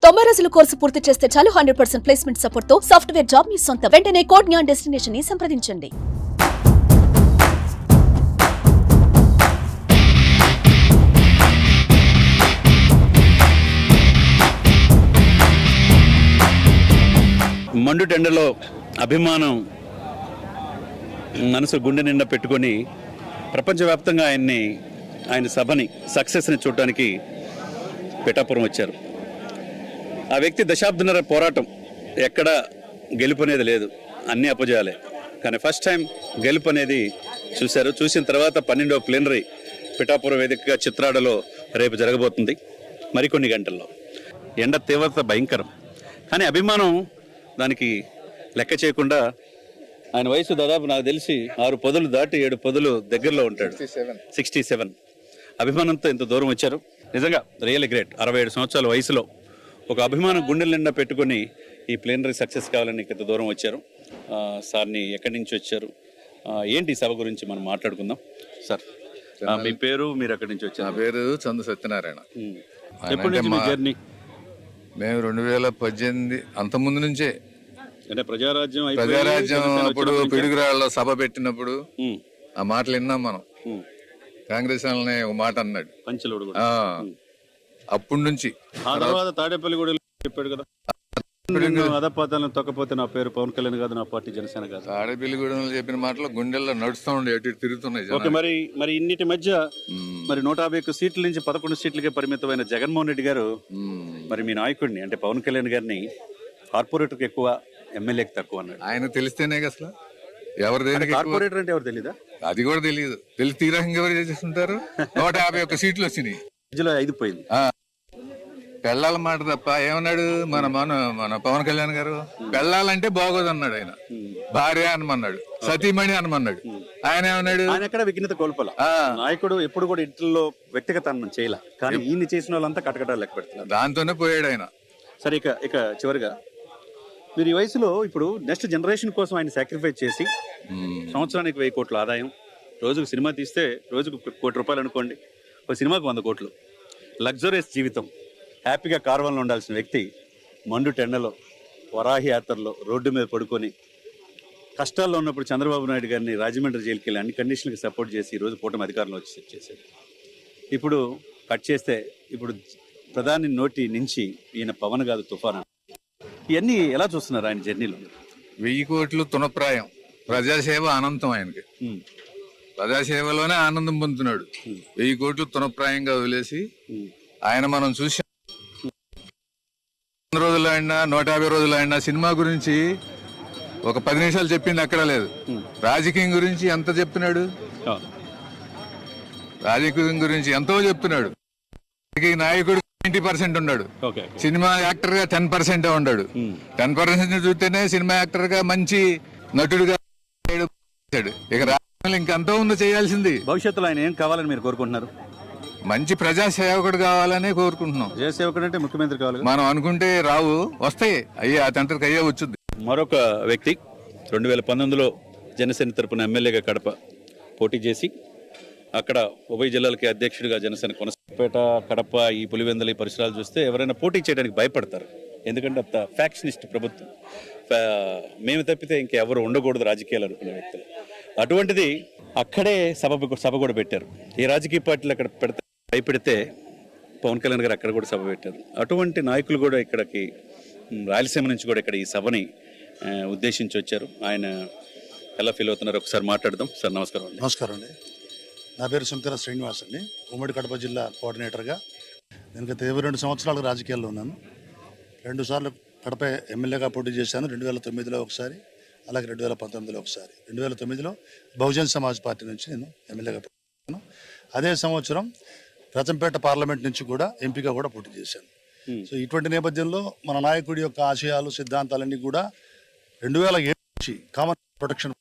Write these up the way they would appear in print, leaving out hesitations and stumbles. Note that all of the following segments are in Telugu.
90 రోజుల కోర్సు పూర్తి చేస్తే చాలు 100% ప్లేస్మెంట్ సపోర్ట్ తో సాఫ్ట్వేర్ జాబ్ మీ సొంతం. వెంటనే కోడ్ జ్ఞాన్ డెస్టినేషన్ ని సంప్రదించండి. మండు టెండలో అభిమానం మనసు గుండె నిండా పెట్టుకొని ప్రపంచవ్యాప్తంగా ఆయన సభని సక్సెస్ని చూడటానికి పిఠాపురం వచ్చారు. ఆ వ్యక్తి దశాబ్దన్నర పోరాటం, ఎక్కడ గెలుపు అనేది లేదు, అన్ని అపజయాలే. కానీ ఫస్ట్ టైం గెలుపు అనేది చూశారు. చూసిన తర్వాత 12వ ప్లీనరీ పిఠాపురం వేదికగా చిత్రాడలో రేపు జరగబోతుంది. మరికొన్ని గంటల్లో ఎండ తీవ్రత భయంకరం, కానీ అభిమానం దానికి లెక్క చేయకుండా ఆయన వయసు దాదాపు నాకు తెలిసి 6 పదులు దాటి 7 పదులు దగ్గరలో ఉంటాడు. 67 అభిమానంతో ఇంత దూరం వచ్చారు. నిజంగా రియల్లీ గ్రేట్. 67 సంవత్సరాల వయసులో ఒక అభిమానం గుండెల నిండా పెట్టుకొని ఈ ప్లీనరీ సక్సెస్ కావాలని ఇంత దూరం వచ్చారు. సార్ని ఎక్కడి నుంచి వచ్చారు, ఏంటి సభ గురించి మనం మాట్లాడుకుందాం. సార్ మీ పేరు, మీరు ఎక్కడి నుంచి వచ్చారు? నా పేరు చందు సత్యనారాయణ. ఎప్పటి నుంచి మీ జర్నీ? మేము 2018 అంతకుముందు నుంచే, అంటే ప్రజారాజ్యం అప్పుడు పిడుగురాళ్ళలో సభ పెట్టినప్పుడు ఆ మాటలు విన్నాం మనం. కాంగ్రెస్ వాళ్ళని ఒక మాట అన్నాడు పంచలోడు. అప్పటి నుంచి ఆ తర్వాత తాడేపల్లి కూడా చెప్పాడు కదా, అదపాతాలను తొక్కపోతే నా పేరు పవన్ కళ్యాణ్ కాదు, నా పార్టీ జనసేన కాదు. తాడేపల్లిగూడెంలో చెప్పిన మాటలు గుండెల్లో నడుస్తూ ఉండే, ఎటు తిరుగుతున్నాయి. ఓకే, మరి ఇన్నిటి మధ్య మరి 151 సీట్ల నుంచి 11 సీట్లకే పరిమితమైన జగన్మోహన్ రెడ్డి గారు మరి మీ నాయకుడిని అంటే పవన్ కళ్యాణ్ గారిని కార్పొరేటర్కి ఎక్కువ, ఎమ్మెల్యేకి తక్కువ అన్నాడు. ఆయన తెలిస్తేనే అసలు ఎవరు దేనికి కార్పొరేటర్ అంటే ఎవరు తెలీదా? అది కూడా తెలియదు. తెలిసి తీరంగా ఎవరు చేస్తుంటారు. 151 సీట్లు వచ్చినాయి, మధ్యలో 5 పోయింది. పెళ్ళాల మాట తప్ప ఏమన్నాడు మన పవన్ కళ్యాణ్ గారు? పెళ్ళాలంటే బాగోదు అన్నాడు ఆయన. భార్య అనమన్నాడు, సతీమణి అనమన్నాడు. ఆయన ఏమన్నాడు? ఆయన ఎక్కడ విఘ్నత కోల్పోలే. నాయకుడు ఎప్పుడు కూడా ఇంట్లో వ్యక్తిగత చేయలే, కానీ ఈయన చేసిన వాళ్ళంతా కటకటాలు లెక్క పెడుతున్నారు. దాంతోనే పోయాడు ఆయన. సరే, ఇక చివరిగా మీరు ఈ వయసులో ఇప్పుడు నెక్స్ట్ జనరేషన్ కోసం ఆయన సాక్రిఫైస్ చేసి సంవత్సరానికి 1000 కోట్ల ఆదాయం, రోజుకు సినిమా తీస్తే రోజుకు 1 కోటి రూపాయలు అనుకోండి, ఒక సినిమాకు 100 కోట్లు, లగ్జరియస్ జీవితం, హ్యాపీగా కార్వాన్లో ఉండాల్సిన వ్యక్తి మండు టెండలో వరాహి యాత్రలో రోడ్డు మీద పడుకొని కష్టాల్లో ఉన్నప్పుడు చంద్రబాబు నాయుడు గారిని రాజమండ్రి జైలుకి వెళ్ళి అన్ని కండిషన్కి సపోర్ట్ చేసి ఈరోజు కూటమి అధికారంలో వచ్చేసాడు. ఇప్పుడు కట్ చేస్తే ఇప్పుడు ప్రధాని నోటి నుంచి ఈయన పవన్ కాదు తుఫాన్. ఇవన్నీ ఎలా చూస్తున్నారు ఆయన జర్నీలో? 1000 కోట్లు తునప్రాయం, ప్రజాసేవ అనంతం ఆయనకి. ప్రజాసేవలోనే ఆనందం పొందుతున్నాడు. 1000 కోట్లు తునప్రాయంగా వదిలేసి ఆయన మనం చూసి 100 రోజులు అయినా 150 రోజులు అయినా సినిమా గురించి ఒక 10 నిమిషాలు చెప్పింది అక్కడ లేదు. రాజకీయం గురించి ఎంత చెప్తున్నాడు? రాజకీయం గురించి ఎంతో చెప్తున్నాడు. నాయకుడు 90% ఉన్నాడు, సినిమా యాక్టర్ గా 10% ఉన్నాడు. 10% చూస్తేనే సినిమా యాక్టర్ గా మంచి నటుడుగా. ఇక రాజకీయాలు ఇంకెంతో ఉందో చేయాల్సింది. భవిష్యత్తులో ఆయన ఏం కావాలని మీరు కోరుకుంటున్నారు? మంచి ప్రజాసేవకుడు కావాలని కోరుకుంటున్నాం. ప్రజాసేవకుడు అంటే ముఖ్యమంత్రి కావాలి. మనం అనుకుంటే రావు, వస్తాయి. అయ్యే అతంతరికి అయ్యే వచ్చుద్ది. మరొక వ్యక్తి 2019లో జనసేన తరపున ఎమ్మెల్యేగా కడప పోటీ చేసి అక్కడ ఉభయ జిల్లాలకి అధ్యక్షుడిగా జనసేన కొనసాగపేట, కడప, ఈ పులివెందుల ఈ పరిసరాలు చూస్తే ఎవరైనా పోటీ చేయడానికి భయపడతారు. ఎందుకంటే అంత ఫ్యాక్షనిస్ట్ ప్రభుత్వం, మేము తప్పితే ఇంకెవరు ఉండకూడదు రాజకీయాలు అనుకునే వ్యక్తులు. అటువంటిది అక్కడే సభ కూడా పెట్టారు. ఈ రాజకీయ పార్టీలు అక్కడ భయపెడితే పవన్ కళ్యాణ్ గారు అక్కడ కూడా సభ పెట్టారు. అటువంటి నాయకులు కూడా ఇక్కడికి రాయలసీమ నుంచి కూడా ఇక్కడ ఈ సభని ఉద్దేశించి వచ్చారు. ఆయన ఎలా ఫీల్ అవుతున్నారు ఒకసారి మాట్లాడదాం. సార్ నమస్కారం అండి. నమస్కారం అండి. నా పేరు శంకర శ్రీనివాస్ అండి. ఉమ్మడి కడప జిల్లా కోఆర్డినేటర్గా నేను గత 22 సంవత్సరాలు రాజకీయాల్లో ఉన్నాను. 2 సార్లు కడప ఎమ్మెల్యేగా పోటీ చేశాను. 2009లో ఒకసారి, అలాగే 2019లో ఒకసారి. 2009లో బహుజన్ సమాజ్ పార్టీ నుంచి నేను ఎమ్మెల్యేగా పోటీ చేశాను. అదే సంవత్సరం రచంపేట పార్లమెంట్ నుంచి కూడా ఎంపీగా కూడా పోటీ చేశాను. సో ఇటువంటి నేపథ్యంలో మన నాయకుడి యొక్క ఆశయాలు, సిద్ధాంతాలన్నీ కూడా 2007 నుంచి కామన్ ప్రొటెక్షన్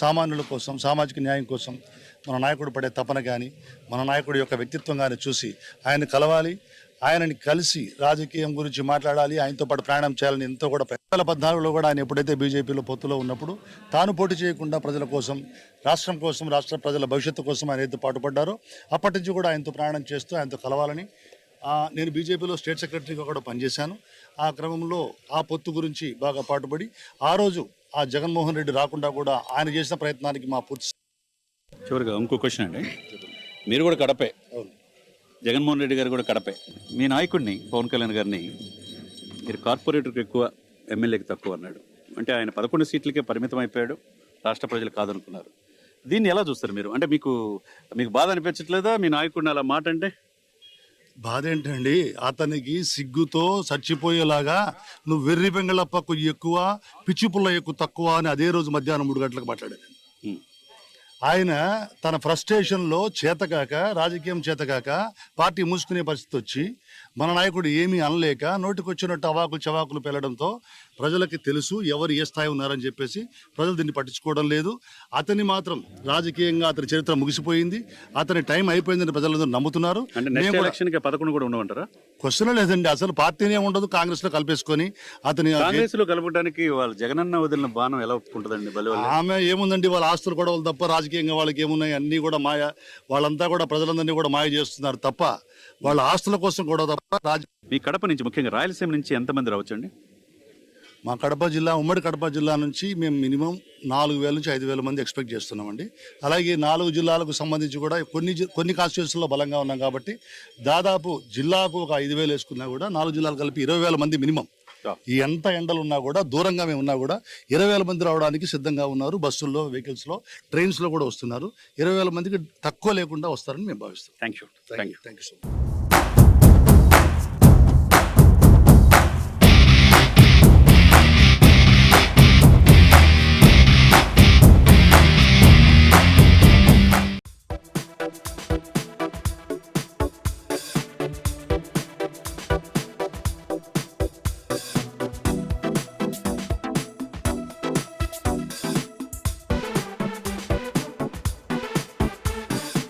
సామాన్యుల కోసం, సామాజిక న్యాయం కోసం మన నాయకుడు పడే తపన కానీ, మన నాయకుడి యొక్క వ్యక్తిత్వం కానీ చూసి ఆయన కలవాలి, ఆయనని కలిసి రాజకీయం గురించి మాట్లాడాలి, ఆయనతో పాటు ప్రయాణం చేయాలని ఎంతో కూడా 2014లో కూడా ఆయన ఎప్పుడైతే బీజేపీలో పొత్తులో ఉన్నప్పుడు తాను పోటీ చేయకుండా ప్రజల కోసం, రాష్ట్రం కోసం, రాష్ట్ర ప్రజల భవిష్యత్తు కోసం ఆయన అయితే పాటుపడ్డారో అప్పటి నుంచి కూడా ఆయనతో ప్రయాణం చేస్తూ ఆయనతో కలవాలని నేను బీజేపీలో స్టేట్ సెక్రటరీగా కూడా పనిచేశాను. ఆ క్రమంలో ఆ పొత్తు గురించి బాగా పాటుపడి ఆ రోజు ఆ జగన్మోహన్ రెడ్డి రాకుండా కూడా ఆయన చేసిన ప్రయత్నానికి మా పూర్తి. చివరిగా ఇంకో క్వశ్చన్ అండి, మీరు కూడా కడపే, అవును. జగన్మోహన్ రెడ్డి గారు కూడా కడపే. మీ నాయకుడిని పవన్ కళ్యాణ్ గారిని మీరు కార్పొరేటర్కి ఎక్కువ, ఎమ్మెల్యేకి తక్కువ అన్నాడు. అంటే ఆయన 11 సీట్లకే పరిమితం అయిపోయాడు, రాష్ట్ర ప్రజలు కాదనుకున్నారు. దీన్ని ఎలా చూస్తారు మీరు? అంటే మీకు బాధ అనిపించట్లేదా మీ నాయకుడిని అలా మాట అంటే? బాధ ఏంటండి, అతనికి సిగ్గుతో చచ్చిపోయేలాగా నువ్వు వెర్రి పెంగళప్ప కొయ్యి ఎక్కువ, పిచ్చి పుల్ల ఎక్కువ తక్కువ అని అదే రోజు మధ్యాహ్నం 3 గంటలకు మాట్లాడాడు. ఉమ్. ఆయన తన ఫ్రస్ట్రేషన్లో చేతకాక, రాజకీయం చేతకాక పార్టీ మూసుకునే పరిస్థితి వచ్చి మన నాయకుడు ఏమీ అనలేక నోటికొచ్చినట్టు అవాకులు చవాకులు పెళ్ళడంతో ప్రజలకి తెలుసు ఎవరు ఏ స్థాయి ఉన్నారని చెప్పేసి ప్రజలు దీన్ని పట్టించుకోవడం లేదు. అతన్ని మాత్రం రాజకీయంగా అతని చరిత్ర ముగిసిపోయింది, అతని టైం అయిపోయిందని ప్రజలందరూ నమ్ముతున్నారు. అంటే నెక్స్ట్ ఎలక్షన్కి 11 కూడా ఉండమంటారా? క్వశ్చన్ లేదండి, అసలు పార్టీనే ఉండదు, కాంగ్రెస్లో కలిపేసుకొని అతని కాంగ్రెస్ లో కలపడానికి వాళ్ళు జగనన్న వదిలిన బాణం ఎలా ఒప్పుకుంటుందండి? ఆమె ఏముందండి, వాళ్ళ ఆస్తులు గొడవలు తప్ప రాజకీయంగా వాళ్ళకి ఏమున్నాయి, అన్నీ కూడా మాయ. వాళ్ళంతా కూడా ప్రజలందరినీ కూడా మాయ చేస్తున్నారు తప్ప వాళ్ళ ఆస్తుల కోసం కూడా తప్ప మీ కడప నుంచి, ముఖ్యంగా రాయలసీమ నుంచి ఎంతమంది రావచ్చండి? మా కడప జిల్లా, ఉమ్మడి కడప జిల్లా నుంచి మేము మినిమం 4,000 నుంచి 5,000 మంది ఎక్స్పెక్ట్ చేస్తున్నామండి. అలాగే 4 జిల్లాలకు సంబంధించి కూడా కొన్ని కాన్స్టిట్యూషన్లో బలంగా ఉన్నాం కాబట్టి దాదాపు జిల్లాకు ఒక 5,000 వేసుకున్నా కూడా 4 జిల్లాలు కలిపి 20,000 మంది మినిమం. ఈ ఎంత ఎండలు ఉన్నా కూడా, దూరంగా మేము ఉన్నా కూడా 20,000 మంది రావడానికి సిద్ధంగా ఉన్నారు. బస్సుల్లో, వెహికల్స్లో, ట్రైన్స్లో కూడా వస్తున్నారు. 20,000 మందికి తక్కువ లేకుండా వస్తారని మేము భావిస్తాం. Thank you. Thank you so much.